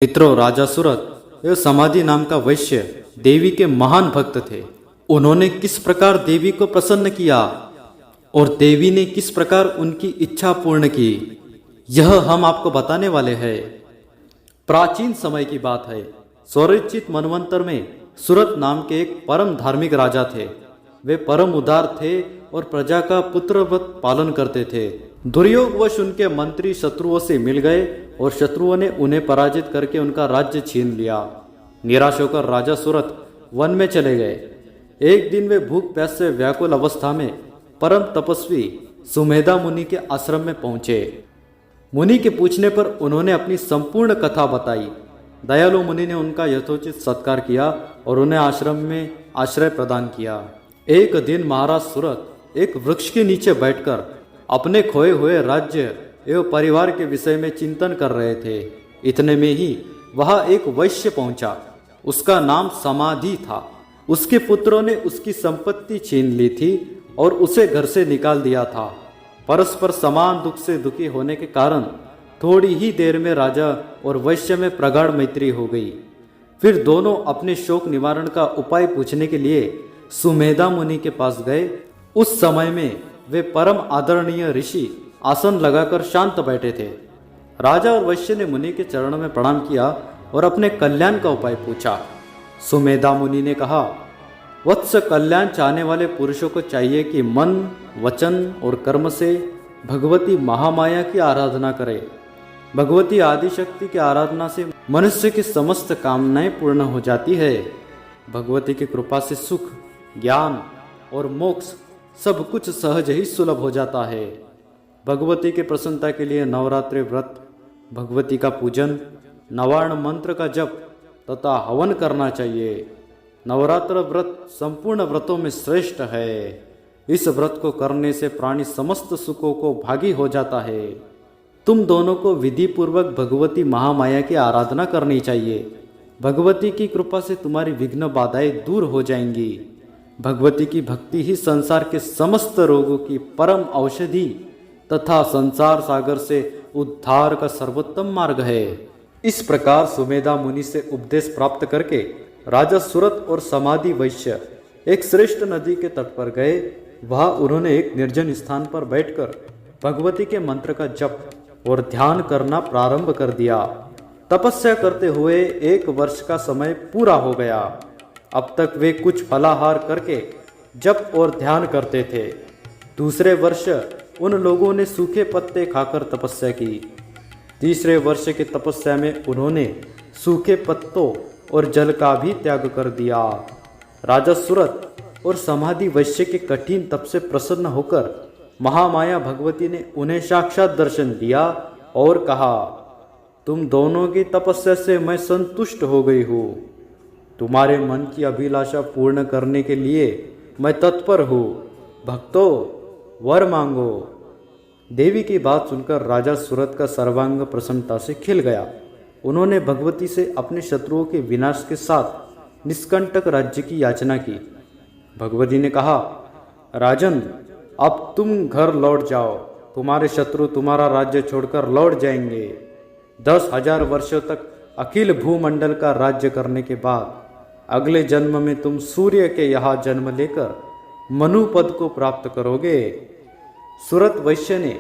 मित्रों, राजा सूरत यह समाधि नाम का वैश्य देवी के महान भक्त थे। उन्होंने किस प्रकार देवी को प्रसन्न किया और देवी ने किस प्रकार उनकी इच्छा पूर्ण की, यह हम आपको बताने वाले हैं। प्राचीन समय की बात है। स्वरिचित मनवंतर में सूरत नाम के एक परम धार्मिक राजा थे। वे परम उदार थे और प्रजा का पुत्रवत पालन करते थे। दुर्योगवश उनके मंत्री शत्रुओं से मिल गए और शत्रुओं ने उन्हें पराजित करके उनका राज्य छीन लिया। निराश होकर राजा सूरत वन में चले गए। एक दिन वे भूख प्यास से व्याकुल अवस्था में परम तपस्वी सुमेधा मुनि के आश्रम में पहुंचे। मुनि के पूछने पर उन्होंने अपनी संपूर्ण कथा बताई। दयालु मुनि ने उनका यथोचित सत्कार किया और उन्हें आश्रम में आश्रय प्रदान किया। एक दिन महाराज सूरत एक वृक्ष के नीचे बैठकर अपने खोए हुए राज्य एवं परिवार के विषय में चिंतन कर रहे थे। इतने में ही वहां एक वैश्य पहुंचा। उसका नाम समाधि था। उसके पुत्रों ने उसकी संपत्ति छीन ली थी और उसे घर से निकाल दिया था। परस्पर समान दुख से दुखी होने के कारण थोड़ी ही देर में राजा और वैश्य में प्रगाढ़ मैत्री हो गई। फिर दोनों अपने शोक निवारण का उपाय पूछने के लिए सुमेधा मुनि के पास गए। उस समय में वे परम आदरणीय ऋषि आसन लगाकर शांत बैठे थे। राजा और वैश्य ने मुनि के चरणों में प्रणाम किया और अपने कल्याण का उपाय पूछा। सुमेधा मुनि ने कहा, वत्स, कल्याण चाहने वाले पुरुषों को चाहिए कि मन, वचन और कर्म से भगवती महामाया की आराधना करे। भगवती आदिशक्ति की आराधना से मनुष्य की समस्त कामनाएं पूर्ण हो जाती है। भगवती की कृपा से सुख, ज्ञान और मोक्ष सब कुछ सहज ही सुलभ हो जाता है। भगवती की प्रसन्नता के लिए नवरात्रि व्रत, भगवती का पूजन, नवार्ण मंत्र का जप तथा हवन करना चाहिए। नवरात्र व्रत संपूर्ण व्रतों में श्रेष्ठ है। इस व्रत को करने से प्राणी समस्त सुखों को भागी हो जाता है। तुम दोनों को विधि पूर्वक भगवती महामाया की आराधना करनी चाहिए। भगवती की कृपा से तुम्हारी विघ्न बाधाएं दूर हो जाएंगी। भगवती की भक्ति ही संसार के समस्त रोगों की परम औषधि तथा संसार सागर से उद्धार का सर्वोत्तम मार्ग है। इस प्रकार सुमेधा मुनि से उपदेश प्राप्त करके राजा सूरत और समाधि वैश्य एक श्रेष्ठ नदी के तट पर गए। वहां उन्होंने एक निर्जन स्थान पर बैठकर भगवती के मंत्र का जप और ध्यान करना प्रारंभ कर दिया। तपस्या करते हुए 1 वर्ष का समय पूरा हो गया। अब तक वे कुछ फलाहार करके जप और ध्यान करते थे। दूसरे वर्ष उन लोगों ने सूखे पत्ते खाकर तपस्या की। तीसरे वर्ष की तपस्या में उन्होंने सूखे पत्तों और जल का भी त्याग कर दिया। राजा सूरत और समाधि वैश्य के कठिन तप से प्रसन्न होकर महामाया भगवती ने उन्हें साक्षात दर्शन दिया और कहा, तुम दोनों की तपस्या से मैं संतुष्ट हो गई हूँ। तुम्हारे मन की अभिलाषा पूर्ण करने के लिए मैं तत्पर हूँ। भक्तों, वर मांगो। देवी की बात सुनकर राजा सूरत का सर्वांग प्रसन्नता से खिल गया। उन्होंने भगवती से अपने शत्रुओं के विनाश के साथ निष्कंटक राज्य की याचना की। भगवती ने कहा, राजन, अब तुम घर लौट जाओ। तुम्हारे शत्रु तुम्हारा राज्य छोड़कर लौट जाएंगे। 10,000 वर्षों तक अखिल भूमंडल का राज्य करने के बाद अगले जन्म में तुम सूर्य के यहाँ जन्म लेकर मनु पद को प्राप्त करोगे। सूरत वैश्य ने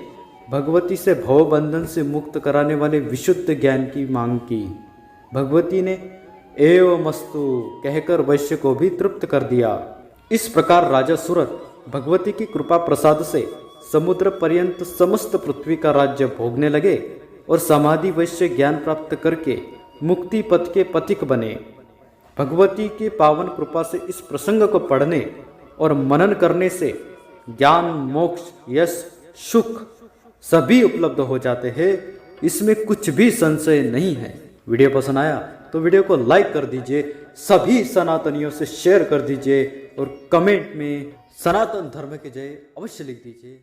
भगवती से भवबंधन से मुक्त कराने वाले विशुद्ध ज्ञान की मांग की। भगवती ने एवमस्तु कहकर वैश्य को भी तृप्त कर दिया। इस प्रकार राजा सूरत भगवती की कृपा प्रसाद से समुद्र पर्यंत समस्त पृथ्वी का राज्य भोगने लगे और समाधि वैश्य ज्ञान प्राप्त करके मुक्ति पथ के पथिक बने। भगवती की पावन कृपा से इस प्रसंग को पढ़ने और मनन करने से ज्ञान, मोक्ष, यश, सुख सभी उपलब्ध हो जाते हैं। इसमें कुछ भी संशय नहीं है। वीडियो पसंद आया तो वीडियो को लाइक कर दीजिए, सभी सनातनियों से शेयर कर दीजिए और कमेंट में सनातन धर्म की जय अवश्य लिख दीजिए।